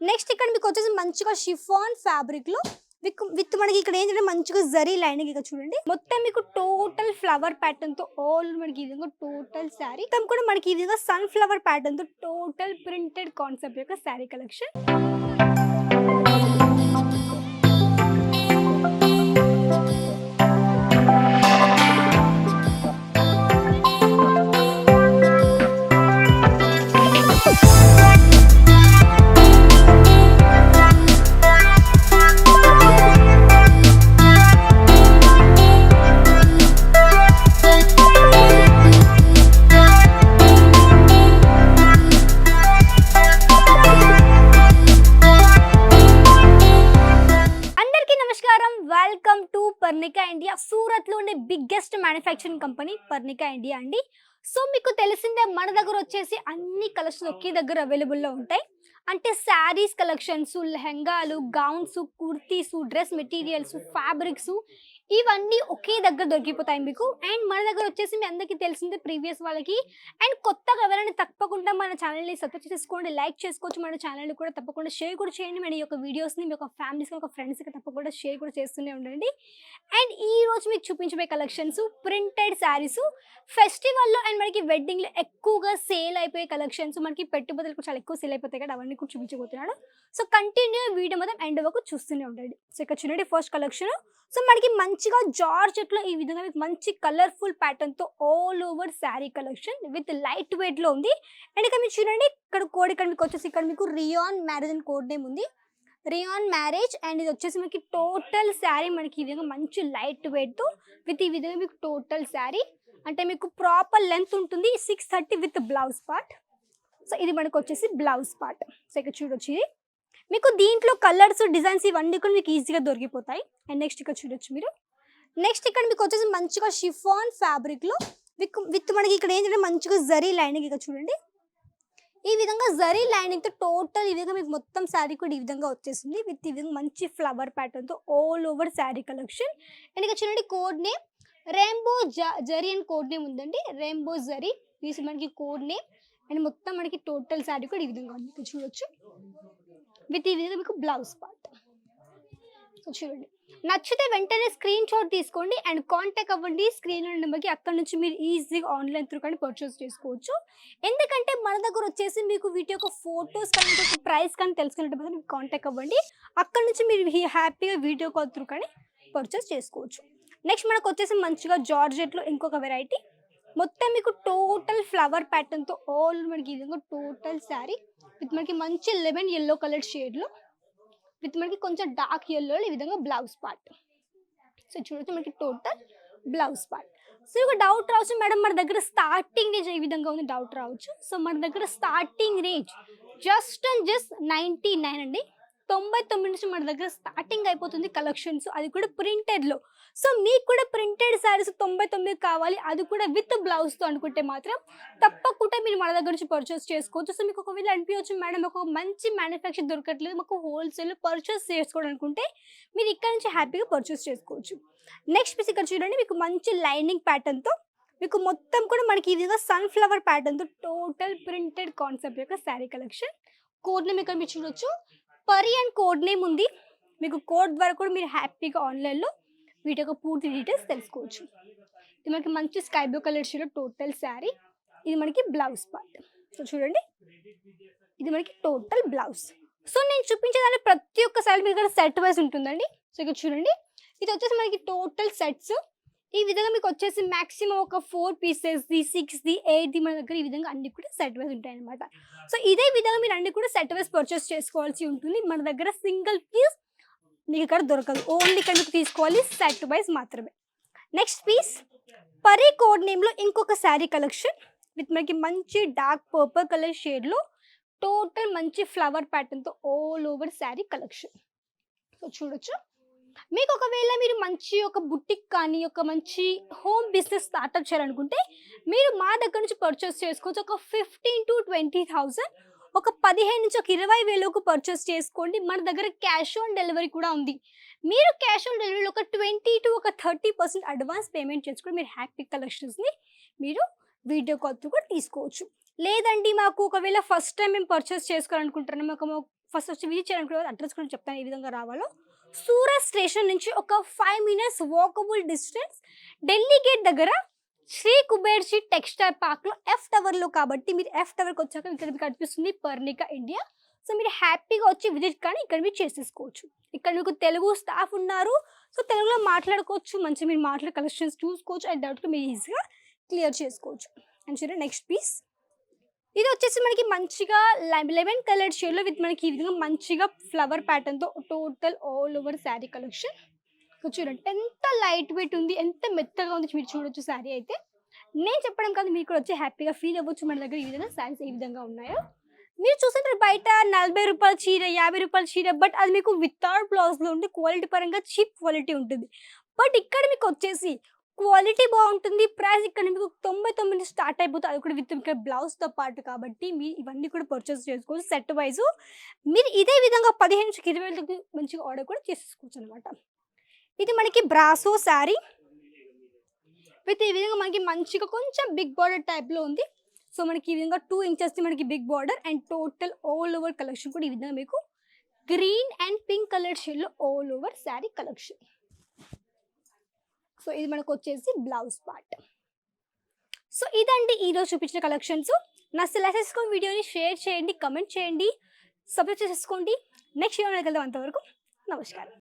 Next ఇక్కడ మీకు వచ్చేసి మంచిగా షిఫాన్ ఫ్యాబ్రిక్ లో విత్ మనకి ఇక్కడ ఏంటంటే మంచిగా జరీ లైనింగ్ ఇక్కడ చూడండి. మొత్తం మీకు టోటల్ ఫ్లవర్ ప్యాటర్న్ తో ఆల్ మనకి ఈ విధంగా టోటల్ శారీ మొత్తం కూడా మనకి ఈ విధంగా సన్ ఫ్లవర్ ప్యాటర్న్ తో టోటల్ ప్రింటెడ్ కాన్సెప్ట్ యొక్క sari collection. Welcome to Parnika India. Surat లో ఉండే biggest manufacturing company Parnika India అండి. సో మీకు తెలిసిందే మన దగ్గర వచ్చేసి అన్ని కలెక్షన్స్ ఒకే దగ్గర అవైలబుల్లో ఉంటాయి. అంటే శారీస్ కలెక్షన్స్, లెహంగాలు, gowns, kurtis, dress materials, fabrics ఇవన్నీ ఒకే దగ్గర దొరికిపోతాయి మీకు. అండ్ మన దగ్గర వచ్చేసి మీ అందరికీ తెలిసిందే ప్రీవియస్ వాళ్ళకి. అండ్ కొత్తగా ఎవరైనా తప్పకుండా మన ఛానల్ని సబ్స్క్రైబ్ చేసుకోండి, లైక్ చేసుకోవచ్చు. మన ఛానల్ని కూడా తప్పకుండా షేర్ కూడా చేయండి. మన ఈ యొక్క వీడియోస్ని మీ యొక్క ఫ్యామిలీస్కి, ఒక ఫ్రెండ్స్కి తప్పకుండా షేర్ కూడా చేస్తూనే ఉండండి. అండ్ ఈ రోజు మీకు చూపించబోయే కలెక్షన్స్ ప్రింటెడ్ శారీస్ ఫెస్టివల్లో అండ్ మనకి వెడ్డింగ్లో ఎక్కువగా సేల్ అయిపోయే కలెక్షన్స్, మనకి పెట్టుబడులకు చాలా ఎక్కువ సేల్ అయిపోతాయి కదా, అవన్నీ కూడా చూపించబోతున్నాడు. సో కంటిన్యూ వీడియో మొత్తం ఎండ్ వరకు చూస్తూనే ఉండండి. సో ఇక్కడ చూడండి ఫస్ట్ కలెక్షన్. సో మనకి మంచిగా జార్జెట్ లో ఈ విధంగా మీకు మంచి కలర్ఫుల్ ప్యాటర్న్ తో all over sari collection with light weight లో ఉంది. అండ్ ఇక్కడ మీరు చూడండి ఇక్కడ కోడ్ ఇక్కడ మీకు వచ్చేసి ఇక్కడ మీకు రియాన్ మ్యారేజ్ అని కోడ్ నేమ్ ఉంది, రియాన్ మ్యారేజ్. అండ్ ఇది వచ్చేసి మనకి టోటల్ శారీ మనకి ఈ విధంగా మంచి లైట్ వెయిట్ తో విత్ ఈ విధంగా మీకు టోటల్ శారీ అంటే మీకు ప్రాపర్ లెంత్ ఉంటుంది 630 విత్ బ్లౌజ్ పార్ట్. సో ఇది మనకు వచ్చేసి బ్లౌజ్ పార్ట్. సో ఇక్కడ చూడొచ్చు మీకు దీంట్లో కలర్స్, డిజైన్స్ ఇవన్నీ కూడా మీకు ఈజీగా దొరికిపోతాయి. అండ్ నెక్స్ట్ ఇక్కడ చూడొచ్చు మీరు. నెక్స్ట్ ఇక్కడ మీకు వచ్చేసి మంచిగా షిఫాన్ ఫ్యాబ్రిక్లో విత్ మనకి ఇక్కడ ఏంటంటే మంచిగా జరీ లైనింగ్ ఇక్కడ చూడండి. ఈ విధంగా జరీ లైనింగ్తో టోటల్ ఈ విధంగా మీకు మొత్తం శారీ కూడా ఈ విధంగా వచ్చేసింది విత్ ఈ విధంగా మంచి ఫ్లవర్ ప్యాటర్న్తో all over sari collection. And ఇక్కడ చూడండి కోడ్ నేమ్ రెయిన్బో జరీ అని కోడ్ నేమ్ ఉందండి, రెయిన్బో జరీ తీసి మనకి కోడ్ నేమ్. అండ్ మొత్తం మనకి టోటల్ శారీ కూడా ఈ విధంగా ఉంది ఇక్కడ చూడొచ్చు విత్ ఈ విధంగా మీకు బ్లౌజ్ పార్ట్. సో చూడండి, నచ్చితే వెంటనే స్క్రీన్ షాట్ తీసుకోండి అండ్ కాంటాక్ట్ అవ్వండి స్క్రీన్ నెంబర్కి. అక్కడ నుంచి మీరు ఈజీగా ఆన్లైన్ త్రూ కానీ పర్చేస్ చేసుకోవచ్చు. ఎందుకంటే మన దగ్గర వచ్చేసి మీకు వీటి యొక్క ఫొటోస్ కానీ ప్రైస్ కానీ తెలుసుకున్నట్టు మీకు కాంటాక్ట్ అవ్వండి. అక్కడ నుంచి మీరు హ్యాపీగా వీడియో కాల్ త్రూ కానీ పర్చేస్ చేసుకోవచ్చు. నెక్స్ట్ మనకు వచ్చేసి మంచిగా జార్జెట్లో ఇంకొక వెరైటీ, మొత్తం మీకు టోటల్ ఫ్లవర్ ప్యాటర్న్తో ఆల్ మనకి ఈ విధంగా టోటల్ శారీ విత్ మనకి మంచి లెమన్ ఎల్లో కలర్ షేడ్లో విత్ మనకి కొంచెం డార్క్ ఎల్లోలో ఈ విధంగా బ్లౌజ్ పార్ట్. సో చూడొచ్చు మనకి టోటల్ బ్లౌజ్ పార్ట్. సో ఇక డౌట్ రావచ్చు, మేడం మన దగ్గర స్టార్టింగ్ రేంజ్ ఏ విధంగా ఉంది డౌట్ రావచ్చు. సో మన దగ్గర స్టార్టింగ్ రేంజ్ జస్ట్ 99 అండి, 99 నుంచి మన దగ్గర స్టార్టింగ్ అయిపోతుంది కలెక్షన్స్, అది కూడా ప్రింటెడ్లో. సో మీకు కూడా ప్రింటెడ్ శారీస్ 99 కావాలి, అది కూడా విత్ బ్లౌజ్తో అనుకుంటే మాత్రం తప్పకుండా మీరు మన దగ్గర నుంచి పర్చేస్ చేసుకోవచ్చు. సో మీకు ఒకవేళ అనిపించవచ్చు మేడం ఒక మంచి మ్యానుఫ్యాక్చర్ దొరకట్లేదు, మాకు హోల్సేల్లో పర్చేస్ చేసుకోవడం అనుకుంటే మీరు ఇక్కడ నుంచి హ్యాపీగా పర్చేస్ చేసుకోవచ్చు. నెక్స్ట్ పీస్ ఇక్కడ చూడండి, మీకు మంచి లైనింగ్ ప్యాటర్న్తో మీకు మొత్తం కూడా మనకి ఈ విధంగా సన్ఫ్లవర్ ప్యాటర్న్తో టోటల్ ప్రింటెడ్ కాన్సెప్ట్ యొక్క శారీ కలెక్షన్. కోడ్ నేమ్ ఇక్కడ మీరు చూడొచ్చు పరి అండ్ కోడ్ నేమ్ ఉంది. మీకు కోడ్ ద్వారా కూడా మీరు హ్యాపీగా ఆన్లైన్లో వీటి యొక్క పూర్తి డీటెయిల్స్ తెలుసుకోవచ్చు. ఇది మనకి మంచి sky blue colour shade total sari, ఇది మనకి బ్లౌజ్ పార్ట్. సో చూడండి ఇది మనకి టోటల్ బ్లౌజ్. సో నేను చూపించేదాన్ని ప్రతి ఒక్క శారీ మీ దగ్గర సెట్ వైజ్ ఉంటుందండి. సో ఇక్కడ చూడండి ఇది వచ్చేసి మనకి టోటల్ సెట్స్ ఈ విధంగా మీకు వచ్చేసి మ్యాక్సిమం ఒక 4 పీసెస్ది, 6ది, 8ది మన దగ్గర ఈ విధంగా అన్ని కూడా సెట్ వైజ్ ఉంటాయి అనమాట. సో ఇదే విధంగా మీరు అన్ని కూడా సెట్ వైజ్ పర్చేస్ చేసుకోవాల్సి ఉంటుంది. మన దగ్గర సింగిల్ పీస్ మీకు ఇక్కడ దొరకదు, ఓన్లీ ఇక్కడ మీకు తీసుకోవాలి సెట్ వైజ్ మాత్రమే. నెక్స్ట్ పీస్ పరి కోడ్ నేమ్లో ఇంకొక శారీ కలెక్షన్ విత్ మనకి మంచి డార్క్ పర్పుల్ కలర్ షేడ్లో టోటల్ మంచి ఫ్లవర్ ప్యాటర్న్తో all over sari collection. So చూడొచ్చు మీకు ఒకవేళ మీరు మంచి ఒక బుటిక్ కానీ ఒక మంచి హోమ్ బిజినెస్ స్టార్ట్అప్ చేయాలనుకుంటే మీరు మా దగ్గర నుంచి పర్చేస్ చేసుకోవచ్చు. ఒక 15,000 to 20,000 ఒక 15 నుంచి ఒక 20,000 పర్చేస్ చేసుకోండి. మన దగ్గర క్యాష్ ఆన్ డెలివరీ కూడా ఉంది. మీరు క్యాష్ ఆన్ డెలివరీలో ఒక 20 to 30% అడ్వాన్స్ పేమెంట్ చేసుకుని మీరు హ్యాపీ కలెక్షన్స్ని మీరు వీడియో కాల్ కూడా తీసుకోవచ్చు. లేదండి మాకు ఒకవేళ ఫస్ట్ టైం మేము పర్చేస్ చేసుకోవాలనుకుంటున్నాం, ఫస్ట్ వచ్చి విజిట్ చేయడానికి అడ్రస్ కూడా చెప్తాను ఏ విధంగా రావాలో. సూరత్ స్టేషన్ నుంచి ఒక 5 minutes walkable distance Delhi gate దగ్గర శ్రీ కుబేర్జీ టెక్స్టైల్ పార్క్లో ఎఫ్ టవర్లో, కాబట్టి మీరు ఎఫ్ టవర్కి వచ్చాక ఇక్కడ మీకు కనిపిస్తుంది పర్ణిక ఇండియా. సో మీరు హ్యాపీగా వచ్చి విజిట్ కానీ ఇక్కడ మీరు చేసేసుకోవచ్చు. ఇక్కడ మీకు తెలుగు స్టాఫ్ ఉన్నారు, సో తెలుగులో మాట్లాడుకోవచ్చు, మంచిగా మీరు మాట్లాడే కలెక్షన్స్ చూసుకోవచ్చు అండ్ డౌట్గా మీరు ఈజీగా క్లియర్ చేసుకోవచ్చు. అండ్ చూడండి నెక్స్ట్ పీస్, ఇది వచ్చేసి మనకి మంచిగా లెమన్ కలర్ షేడ్లో విత్ మనకి ఈ విధంగా మంచిగా ఫ్లవర్ ప్యాటర్న్తో total all over sari collection. చూడండి ఎంత లైట్ వెయిట్ ఉంది, ఎంత మెత్తగా ఉంది, మీరు చూడొచ్చు. శారీ అయితే నేను చెప్పడం కాదు, మీరు కూడా వచ్చి హ్యాపీగా ఫీల్ అవ్వచ్చు. మన దగ్గర ఈ విధంగా శారీస్ ఏ విధంగా ఉన్నాయో మీరు చూస్తుంటారు. బయట 40 రూపాయల చీర, 50 రూపాయల చీర, బట్ అది మీకు వితౌట్ బ్లౌజ్లో ఉండి క్వాలిటీ పరంగా చీప్ క్వాలిటీ ఉంటుంది. బట్ ఇక్కడ మీకు వచ్చేసి క్వాలిటీ బాగుంటుంది, ప్రైస్ ఇక్కడ మీకు 99 స్టార్ట్ అయిపోతుంది, అది కూడా విత్ ఇక్కడ బ్లౌజ్తో పాటు. కాబట్టి మీరు ఇవన్నీ కూడా పర్చేస్ చేసుకోవచ్చు సెట్ వైజు. మీరు ఇదే విధంగా 15-20 మంచిగా ఆర్డర్ కూడా చేసేసుకోవచ్చు అనమాట. ఇది మనకి బ్రాసో శారీ విత్ ఈ విధంగా మనకి మంచిగా కొంచెం బిగ్ బార్డర్ టైప్లో ఉంది. సో మనకి ఈ విధంగా 2 ఇంచెస్ది మనకి big border and total all over collection కూడా ఈ విధంగా మీకు గ్రీన్ అండ్ పింక్ కలర్ షేడ్లో all over sari collection. So ఇది మనకు వచ్చేసి బ్లౌజ్ పార్ట్. సో ఇదండి ఈరోజు చూపించిన కలెక్షన్స్. నా సెలెక్ట్ చేసుకున్న వీడియోని షేర్ చేయండి, కమెంట్ చేయండి, సబ్స్క్రైబ్ చేసుకోండి. నెక్స్ట్ వీడియోకి వెళ్దాం. అంతవరకు నమస్కారం.